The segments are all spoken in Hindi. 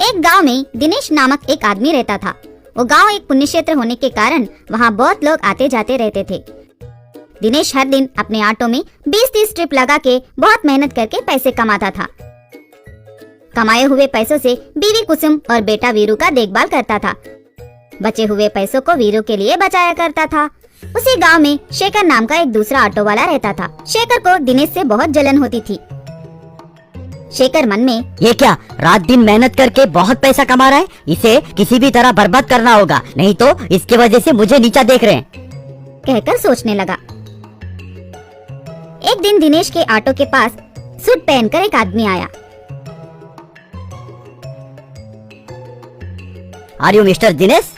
एक गांव में दिनेश नामक एक आदमी रहता था। वो गांव एक पुण्य क्षेत्र होने के कारण वहां बहुत लोग आते जाते रहते थे। दिनेश हर दिन अपने ऑटो में 20-30 ट्रिप लगा के बहुत मेहनत करके पैसे कमाता था। कमाए हुए पैसों से बीवी कुसुम और बेटा वीरू का देखभाल करता था। बचे हुए पैसों को वीरू के लिए बचाया करता था। उसी गांव में शेखर नाम का एक दूसरा ऑटो वाला रहता था। शेखर को दिनेश से बहुत जलन होती थी। शेखर मन में, ये क्या रात दिन मेहनत करके बहुत पैसा कमा रहा है, इसे किसी भी तरह बर्बाद करना होगा, नहीं तो इसकी वजह से मुझे नीचा देख रहे हैं, कहकर सोचने लगा। एक दिन दिनेश के ऑटो के पास सूट पहनकर एक आदमी आया। Are you mister Dinesh?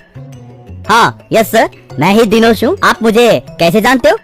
हाँ, यस सर, मैं ही दिनेश हूँ। आप मुझे कैसे जानते हो?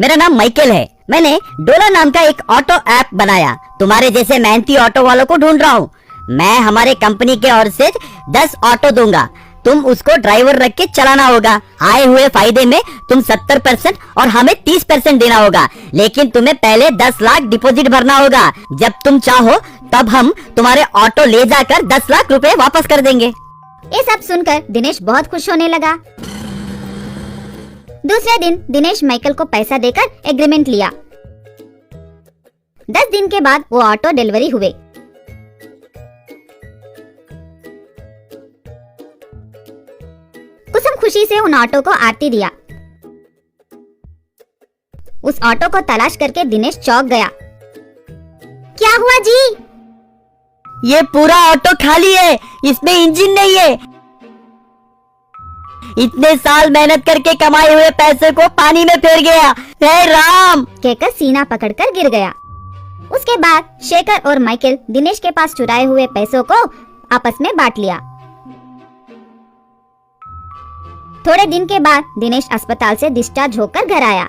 मेरा नाम माइकल है। मैंने डोला नाम का एक ऑटो ऐप बनाया। तुम्हारे जैसे मेहनती ऑटो वालों को ढूंढ रहा हूँ। मैं हमारे कंपनी के ओर से 10 ऑटो दूंगा। तुम उसको ड्राइवर रख के चलाना होगा। आए हुए फायदे में तुम 70% और हमें 30% देना होगा, लेकिन तुम्हें पहले 10 लाख डिपॉजिट भरना होगा। जब तुम चाहो तब हम तुम्हारे ऑटो ले जाकर 10 लाख रुपए वापस कर देंगे। ये सब सुनकर दिनेश बहुत खुश होने लगा। दूसरे दिन दिनेश माइकल को पैसा देकर एग्रीमेंट लिया। 10 दिन के बाद वो ऑटो डिलीवरी हुए। कुसुम खुशी से उन ऑटो को आरती दिया। उस ऑटो को तलाश करके दिनेश चौंक गया। क्या हुआ जी? ये पूरा ऑटो खाली है, इसमें इंजन नहीं है। इतने साल मेहनत करके कमाए हुए पैसे को पानी में फेर गया। हे राम, कहकर सीना पकड़कर गिर गया। उसके बाद शेखर और माइकल दिनेश के पास चुराए हुए पैसों को आपस में बांट लिया। थोड़े दिन के बाद दिनेश अस्पताल से डिस्चार्ज होकर घर आया।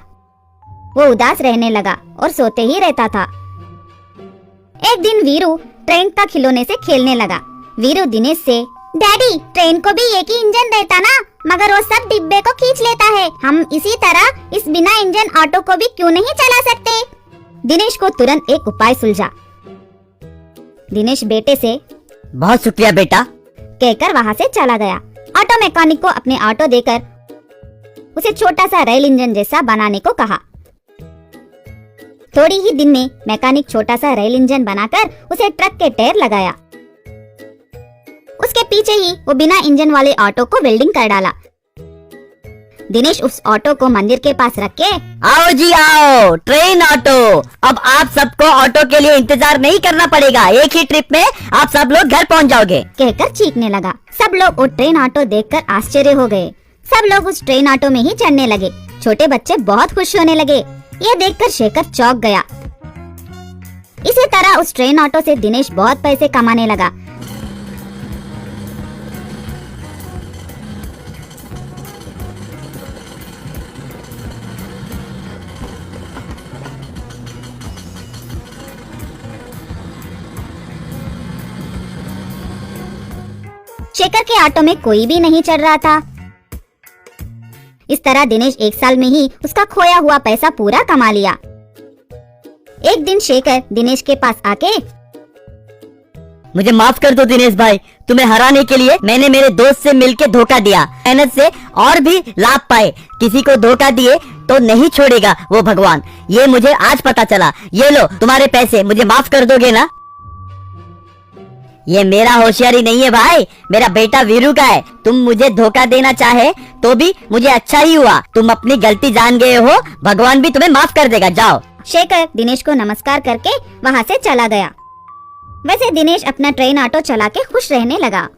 वो उदास रहने लगा और सोते ही रहता था। एक दिन वीरू ट्रेन का खिलौने से खेलने लगा। वीरू दिनेश से, डैडी, ट्रेन को भी एक ही इंजन रहता ना, मगर वो सब डिब्बे को खींच लेता है। हम इसी तरह इस बिना इंजन ऑटो को भी क्यों नहीं चला सकते? दिनेश को तुरंत एक उपाय सुलझा। दिनेश बेटे से, बहुत शुक्रिया बेटा, कहकर वहाँ से चला गया। ऑटो मैकेनिक को अपने ऑटो देकर उसे छोटा सा रेल इंजन जैसा बनाने को कहा। थोड़ी ही दिन में मैकेनिक छोटा सा रेल इंजन बनाकर उसे ट्रक के टायर लगाया। उसके पीछे ही वो बिना इंजन वाले ऑटो को वेल्डिंग कर डाला। दिनेश उस ऑटो को मंदिर के पास रख के, आओ जी आओ, ट्रेन ऑटो। अब आप सबको ऑटो के लिए इंतजार नहीं करना पड़ेगा, एक ही ट्रिप में आप सब लोग घर पहुंच जाओगे, कहकर चीखने लगा। सब लोग वो ट्रेन ऑटो देखकर आश्चर्य हो गए। सब लोग उस ट्रेन ऑटो में ही चढ़ने लगे। छोटे बच्चे बहुत खुश होने लगे। ये देखकर शेखर चौंक गया। इसी तरह उस ट्रेन ऑटो से दिनेश बहुत पैसे कमाने लगा। शेखर के ऑटो में कोई भी नहीं चढ़ रहा था। इस तरह दिनेश 1 साल में ही उसका खोया हुआ पैसा पूरा कमा लिया। एक दिन शेखर दिनेश के पास आके, मुझे माफ कर दो दिनेश भाई, तुम्हें हराने के लिए मैंने मेरे दोस्त से मिलके धोखा दिया। मेहनत से और भी लाभ पाए, किसी को धोखा दिए तो नहीं छोड़ेगा वो भगवान। ये मुझे आज पता चला। ये लो तुम्हारे पैसे, मुझे माफ कर दोगे ना? ये मेरा होशियारी नहीं है भाई, मेरा बेटा वीरू का है। तुम मुझे धोखा देना चाहे तो भी मुझे अच्छा ही हुआ। तुम अपनी गलती जान गए हो, भगवान भी तुम्हें माफ कर देगा। जाओ। शेखर दिनेश को नमस्कार करके वहाँ से चला गया। वैसे दिनेश अपना ट्रेन ऑटो चला के खुश रहने लगा।